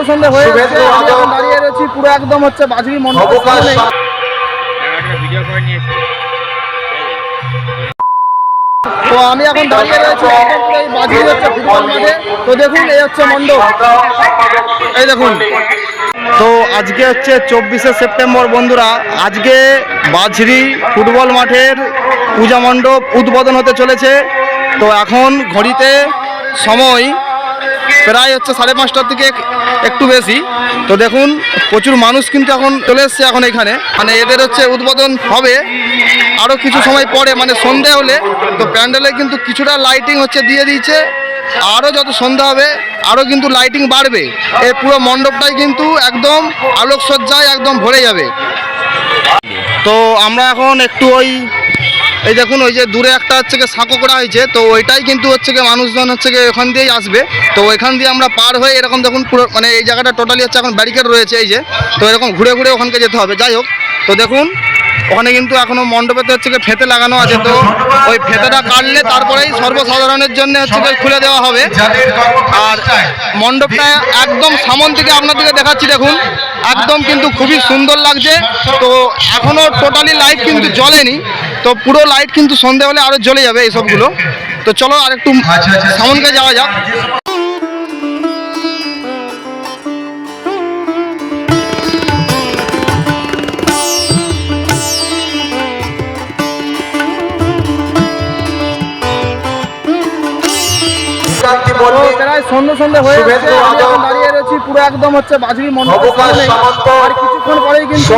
সন্ধ্যে হয়ে গেছে, আমি এখন দাঁড়িয়ে রয়েছি পুরো একদম হচ্ছে বাজরি মণ্ডপের সামনে। তো আমি এখন দাঁড়িয়ে রয়েছি একদম পুরো এই বাজরি হচ্ছে ফুটবল মাঠে। তো দেখুন এই হচ্ছে মণ্ডপ, এই দেখুন। তো আজকে হচ্ছে 24শে সেপ্টেম্বর বন্ধুরা, আজকে বাজরি ফুটবল মাঠের পূজা মণ্ডপ উদ্বোধন হতে চলেছে। তো এখন ঘড়িতে সময় প্রায় হচ্ছে 5:30 থেকে একটু বেশি। তো দেখুন প্রচুর মানুষ কিন্তু এখন চলে এসছে এখন এখানে, মানে এদের হচ্ছে উদ্বোধন হবে আরও কিছু সময় পরে, মানে সন্ধে হলে। তো প্যান্ডেলে কিন্তু কিছুটা লাইটিং হচ্ছে দিয়ে দিয়েছে, আরও যত সন্ধ্যা হবে আরও কিন্তু লাইটিং বাড়বে। এই পুরো মণ্ডপটাই কিন্তু একদম আলোকসজ্জায় একদম ভরে যাবে। তো আমরা এখন একটু এই দেখুন ওই যে দূরে একটা হচ্ছে গিয়ে সাঁকো করা হয়েছে, তো ওইটাই কিন্তু হচ্ছে গিয়ে মানুষজন হচ্ছে গিয়ে ওখান দিয়েই আসবে। তো ওইখান দিয়ে আমরা পার হয়ে এরকম দেখুন পুরো মানে এই জায়গাটা টোটালি হচ্ছে এখন ব্যারিকেড রয়েছে এই যে, তো এরকম ঘুরে ঘুরে ওখানকে যেতে হবে। যাই হোক, তো দেখুন ওখানে কিন্তু এখনও মণ্ডপেতে হচ্ছে গিয়ে ফেতে লাগানো আছে। তো ওই ফেতেটা কাটলে তারপরেই সর্বসাধারণের জন্য হচ্ছে গিয়ে খুলে দেওয়া হবে। আর মণ্ডপটা একদম সামন থেকে আপনাদেরকে দেখাচ্ছি, দেখুন একদম কিন্তু খুবই সুন্দর লাগছে। তো এখনও টোটালি লাইট কিন্তু জ্বলেনি, তো পুরো লাইট কিন্তু সন্ধে হলে আরও জ্বলে যাবে এই সবগুলো। তো চলো আর একটু সামনকে যাওয়া যাক। প্রায় সন্ধ্যে হয়ে গেছে, আমি এখন দাঁড়িয়ে রয়েছি পুরো একদম হচ্ছে বাজরি মণ্ডপের সামনে। আর কিছুক্ষণ পরেই কিন্তু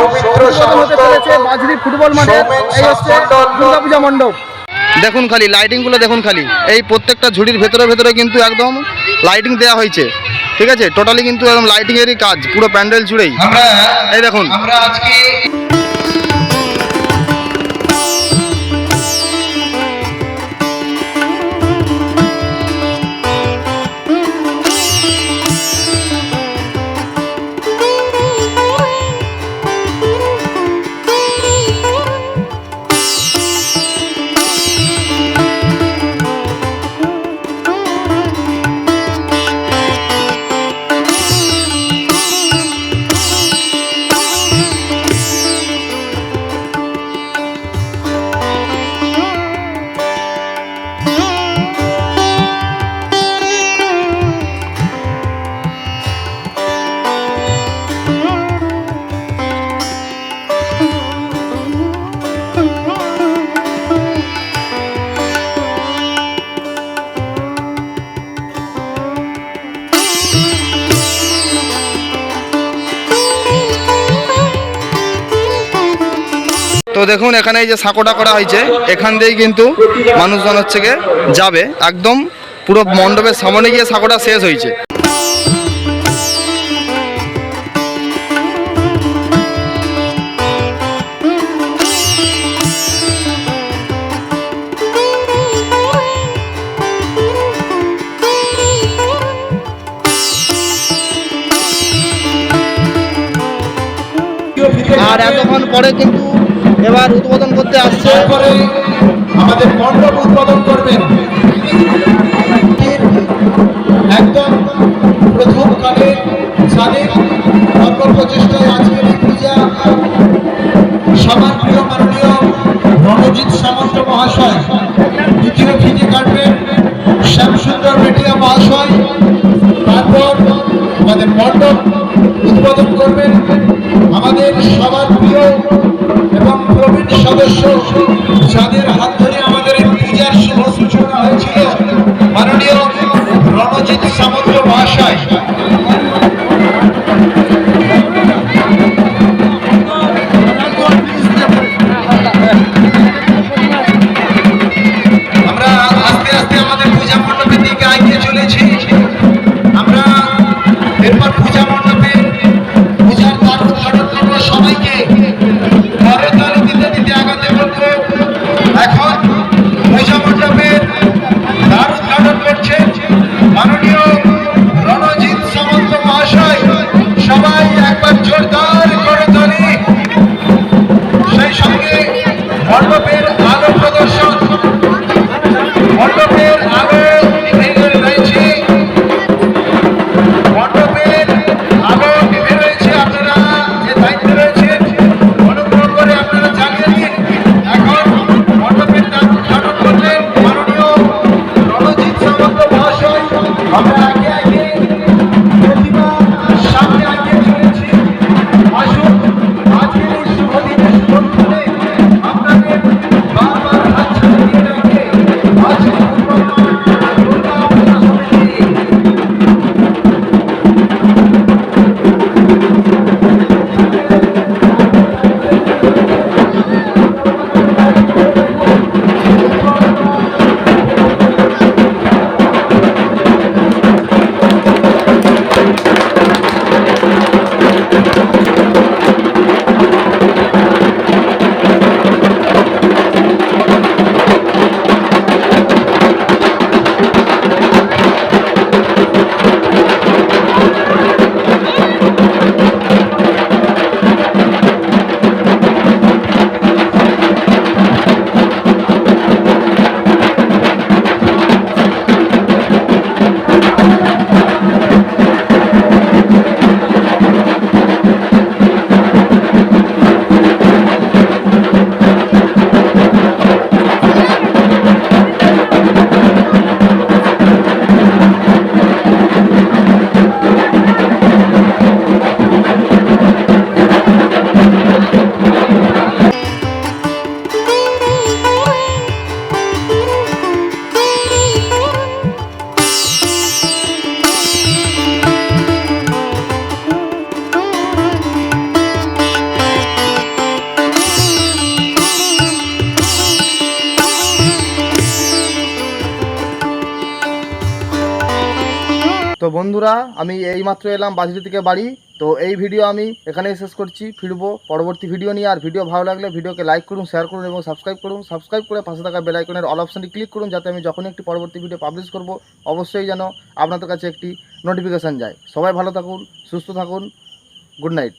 উদ্বোধন হতে চলেছে বাজরি ফুটবল মাঠে। এই হচ্ছে দুর্গাপূজা মণ্ডপ। দেখুন খালি লাইটিংগুলো দেখুন, খালি এই প্রত্যেকটা ঝুড়ির ভেতরে ভেতরে কিন্তু একদম লাইটিং দেওয়া হয়েছে। ঠিক আছে, টোটালি কিন্তু একদম লাইটিংয়েরই কাজ পুরো প্যান্ডেল জুড়েই। এই দেখুন তো দেখুন এখানে এই যে সাঁকোটা করা হয়েছে, এখান দিয়েই কিন্তু মানুষজন হচ্ছে গিয়ে যাবে, একদম পুরো মণ্ডপের সামনে গিয়ে সাঁকোটা শেষ হয়েছে। আর এতক্ষণ পরে কিন্তু এবার উদ্বোধন করতে আসছে, আমাদের মণ্ডপ উদ্বোধন করবেন একদম প্রথম কালে সাদের প্রচেষ্টায় আজকের এই পূজা সবার প্রিয় মাননীয় রণজিৎ সামন্ত মহাশয়, দ্বিতীয় ফিতে কাটবেন শ্যামসুন্দর বেটিয়া মহাশয়, তারপর আমাদের মণ্ডপ উদ্বোধন করবেন আমাদের সবার প্রিয় এবং প্রবীণ সদস্য, যাদের হাত ধরে আমাদের এই পূজার শুভ সূচনা হয়েছিল, মাননীয় রণজিৎ সামন্ত মহাশয়। আমরা আস্তে আস্তে তো বন্ধুরা, আমি এইমাত্র এলাম বাজিরি থেকে বাড়ি। তো এই ভিডিও আমি এখানেই শেষ করছি, ফিরবো পরবর্তী ভিডিও নিয়ে। আর ভিডিও ভালো লাগলে ভিডিওকে লাইক করুন, শেয়ার করুন এবং সাবস্ক্রাইব করুন। সাবস্ক্রাইব করে পাশে থাকা বেল আইকনের অল অপশানটি ক্লিক করুন, যাতে আমি যখনই একটি পরবর্তী ভিডিও পাবলিশ করব অবশ্যই যেন আপনাদের কাছে একটি নোটিফিকেশান যায়। সবাই ভালো থাকুন, সুস্থ থাকুন, গুড নাইট।